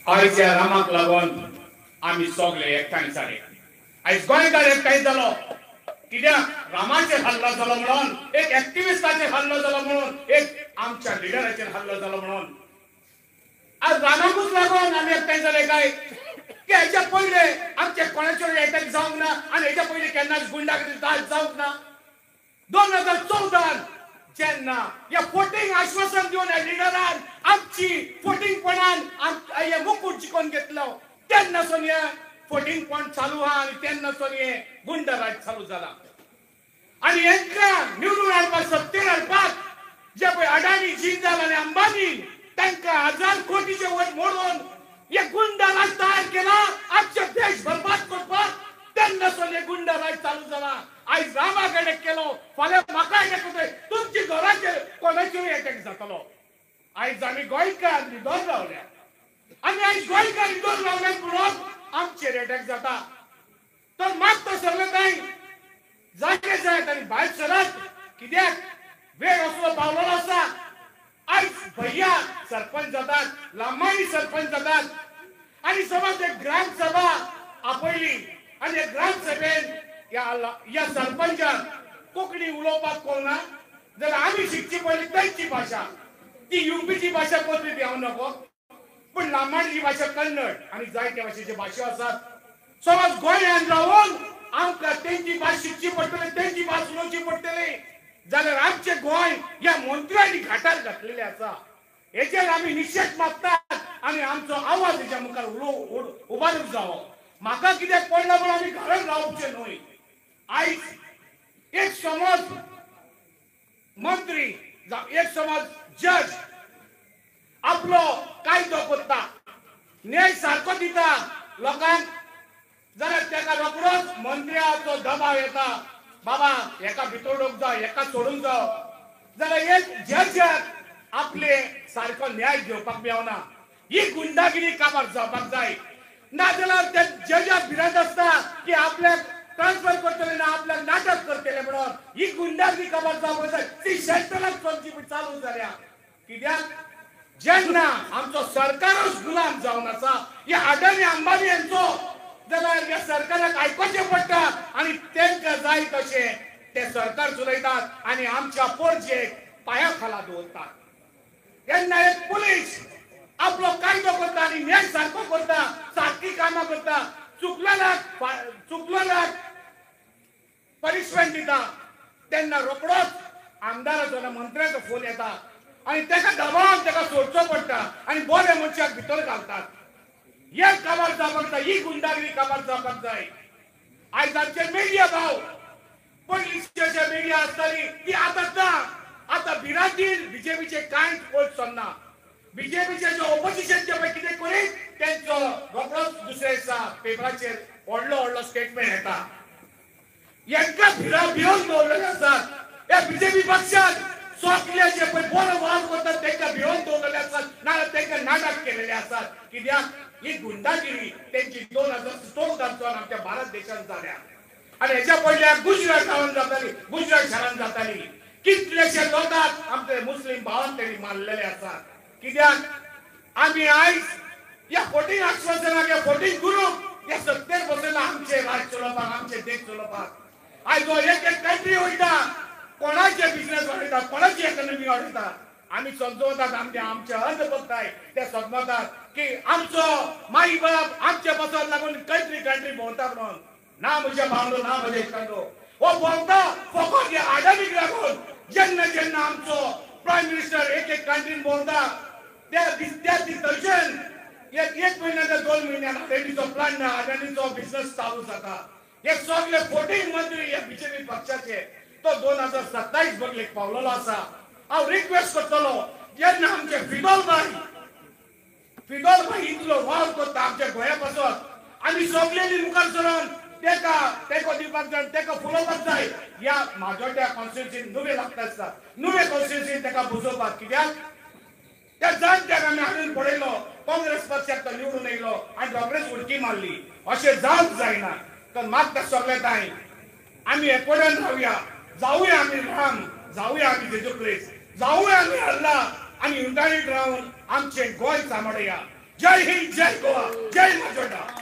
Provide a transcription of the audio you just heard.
आयज ह्या रामाक लागून आमी सगळे एकठांय जाले। आयज गोंयकार एकठांय जालो कित्याक रामाचेर हल्लो जालो म्हणून, एक एक्टिविस्टाचेर हल्लो जालो म्हणून, एक आमच्या लिडराचेर हल्लो जालो म्हणून। आज रामाकूच लागून आमी एकठांय जाले काय की हेच्या पयले आमचे कोणाचेर अटॅक जावंक ना आनी हेच्या पयले केन्नाच गुंडागर्दी जावंक ना। 2014 जेन्ना या फोटिंग आश्वासन दिवन ह्या लिडरान आमची फोटिंगपणान हे मुकूट जिखून घेतलो तेन्नासून हे फोटिंगपण चालू आहा आनी तेन्नासून हे गुंडराज चालू जाला। आनी हेंकां निवडून हाडपाक सत्तेर हाडपाक जे पळय अडानी जिंदाल आनी अंबानी तांकां 1000 कोटीचे वयर मोडून हे गुंडराज तयार केला आमचे देश बरबाद करपाक। तेन्नासून हे गुंडराज चालू जाला। आयज रामाक अटॅक केलो, फाल्यां म्हाका अटॅक करतले, तुमची घराचेर कोणाचेरूय अटॅक जातलो। आयज आमी गोंयकार न्हिदोन रावल्या आनी आयज गोंयकार न्हिदोन रावल्यात म्हणून आमचेर अटॅक जाता। तर मागता सरले काय जागे जायत आनी भायर सरत कित्याक वेळ असलो पावलेलो आसा। आयज भैया सरपंच जातात, लांबाणी सरपंच जातात आनी समज एक ग्राम सभा आपयली आनी ग्राम सभेन या सरपंचान कोंकणी उलोवपाक कळना जाल्यार आमी शिकची पडली तांची भाशा, ती युपीची भाशा कोणती ती हांव नको, पण लांबाणची भाशा कन्नड आनी जायत्या भाशेची भाशा आसात। समज गोंयांत रावून आमकां तेंची भास शिकची पडटली, तेंची भास उलोवची पडटली जाल्यार आमचे गोंय ह्या मंत्र्यांनी घाटार घातलेले आसा। हेचेर आमी निशेध मागतात आनी आमचो आवाज हेच्या मुखार उबारूंक जावो। म्हाका कित्याक पडला म्हण आमी घरांत रावचे न्हय। आयज एक समज मंत्री एक समज जज आपलो कायदो करता, न्याय सारको दिता लोकांक जाल्यार तेका रोखडोच मंत्र्याचो दबाव येता, बाबा हेका भितरलोक जाय, हेका सोडूंक जाय। जाल्यार एक जजाक आपले सारको न्याय घेवपाक मेळना। ही गुंडागिरी काबार जावपाक जाय नाजाल्यार त्या जजाक भिरांत आसता की आपल्याक ट्रान्सफर करतले ना, आपल्याक नाटक करतले म्हणून ही गुंडागिरी काबार जावपाक जाय। ती सेंट्रलाक चलची चालू जाल्या कित्याक जेन्ना आमचो सरकारच गुलाम जावन आसा ह्या अडानी अंबानी यांचो जाल्यार ह्या सरकाराक आयकोचें पडटा आनी तांकां जाय तशें ते सरकार चलयतात आनी आमच्या पोरजेक पांया खाला दवरतात। तेन्ना एक पुलीस आपलो कायदो करता आनी न्याय सारको करता, सारकी कामां करता, चुकलोल्याक पनिशमेंट दिता तेन्ना रोखडोच आमदाराचो आनी मंत्र्याचो फोन येता आनी तेका दबावान तेका सोडचो पडटा आनी बरे मनशाक भितर घालतात। हे काबार जावपाक जाय, ही गुंडागिरी काबार जावपाक जाय। आयज आमचे मिडिया भाव पयलींचे जे मिडिया आसताली ती आतां ना, आतां भिरांतीन बीजेपीचे कांयच पोट सोडना। बीजेपीचे जे ऑपोजिशन जे पळय कितें करीत तेंचो रोखडोच दुसऱ्या दिसा पेपराचेर व्हडलो स्टेटमेंट येता। हेंकां भिवन दवरलेले आसात। ह्या बीजेपी पक्षान सोकले जे पळय बरो वाद करतात तांकां भिवन दवरलेले आसात नाजाल्यार तांकां नाटक केलेले आसात। कित्याक ही गुंडागिरी तेंची 2014 आमच्या भारत देशांत जाल्या आनी हेच्या पयल्या गुजरात गांवांत जाताली, गुजरात शारांत जाताली। कितलेशे लोकांक आमचे मुस्लीम भावांक तेणी मारलेले आसात। कित्याक आमी आयज ह्या फोटिंग आश्वासनाक ह्या फोटिंग करून ह्या सत्तेर बसयला आमचे राज चलोवपाक, आमचे देश चलोवपाक। आयज हो एक कंट्री वयता, कोणाचे बिझनेस वाडयता, कोणाची इकॉनॉमी वाडयता। आमी समजवतात आमचे अंधभक्ताय ते समजतात की आमचो माई बाप आमच्या बसाक लागून कंट्री भोंवता म्हणून। ना म्हज्या भावंडो, ना म्हज्या इश्टांडो, हो भोंवता फकत ह्या अडानीक लागून। जेन्ना आमचो प्रायम मिनिस्टर एक कंट्रीन भोंवता त्या थंयच्यान एक म्हयन्याच्या 2 म्हयन्यान अडानीचो प्लान ना, अडानीचो बिझनेस चालू जाता। हे सगळे फोटिंग मंत्री ह्या बीजेपी पक्षाचे तो 2027 बगलेक पावलेलो आसा। हांव रिक्वेस्ट करतलो जेन्ना आमचे फिदोल भाई इतलो वाव करता आमच्या गोंया पासून आमी सगळ्यांनी मुखार सरून तेका तेको दिवपाक जाय, तेका फुलोवपाक जाय। ह्या म्हाजोड्या कॉन्स्टिट्युन्सीन नुवे लागता आसता, नुवे कॉन्स्टिट्युन्सीन तेका बुजोवपाक। कित्याक त्या जाणट्याक आमी हाडून पडयलो, काँग्रेस पक्षाक तो निवडून येयलो आनी काँग्रेस उडकी मारली, अशें जावंक जायना। तर मागता सगळ्यांक आमी एकवटान रावया, जावुया आमी राम, जावुया आमी जेजू क्रिस्त, जावुया आमी अल्लाह आनी युनायटेड रावन आमचें गोंय सांबाळया। जय हिंद, जय गोवा, जय माजोर्डा.